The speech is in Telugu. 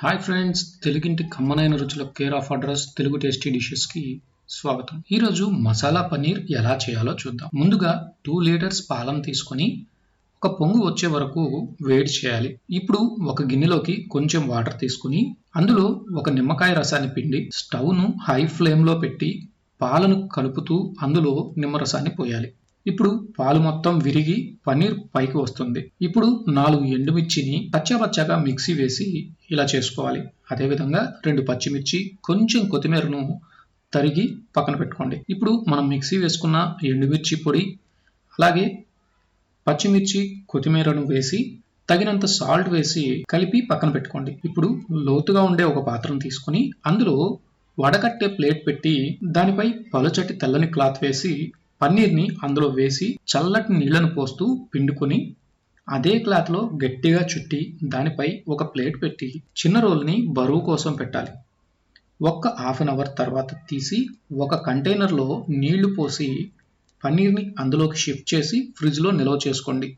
హాయ్ ఫ్రెండ్స్, తెలుగింటి కమ్మనైన రుచుల care of address Telugu tasty dishes కి స్వాగతం. ఈరోజు మసాలా పన్నీర్ ఎలా చేయాలో చూద్దాం. ముందుగా 2 లీటర్స్ పాలను తీసుకొని ఒక పొంగు వచ్చే వరకు వేడి చేయాలి. ఇప్పుడు ఒక గిన్నెలోకి కొంచెం వాటర్ తీసుకుని అందులో ఒక నిమ్మకాయ రసాన్ని పిండి స్టవ్ను హై ఫ్లేమ్లో పెట్టి పాలను కలుపుతూ అందులో నిమ్మరసాన్ని పోయాలి. ఇప్పుడు పాలు మొత్తం విరిగి పన్నీర్ పైకి వస్తుంది. ఇప్పుడు 4 ఎండుమిర్చిని పచ్చగా మిక్సీ వేసి ఇలా చేసుకోవాలి. అదేవిధంగా 2 పచ్చిమిర్చి, కొంచెం కొత్తిమీరను తరిగి పక్కన పెట్టుకోండి. ఇప్పుడు మనం మిక్సీ వేసుకున్న ఎండుమిర్చి పొడి అలాగే పచ్చిమిర్చి, కొత్తిమీరను వేసి తగినంత సాల్ట్ వేసి కలిపి పక్కన పెట్టుకోండి. ఇప్పుడు లోతుగా ఉండే ఒక పాత్రను తీసుకుని అందులో వడకట్టే ప్లేట్ పెట్టి దానిపై పలుచటి తెల్లని క్లాత్ వేసి పన్నీర్ని అందులో వేసి చల్లటి నీళ్లను పోస్తూ పిండుకొని అదే క్లాత్లో గట్టిగా చుట్టి దానిపై ఒక ప్లేట్ పెట్టి చిన్న రోల్ని బరువు కోసం పెట్టాలి. ఒక్క హాఫ్ అన్ అవర్ తర్వాత తీసి ఒక కంటైనర్లో నీళ్లు పోసి పన్నీర్ని అందులోకి షిఫ్ట్ చేసి ఫ్రిడ్జ్లో నిల్వ చేసుకోండి.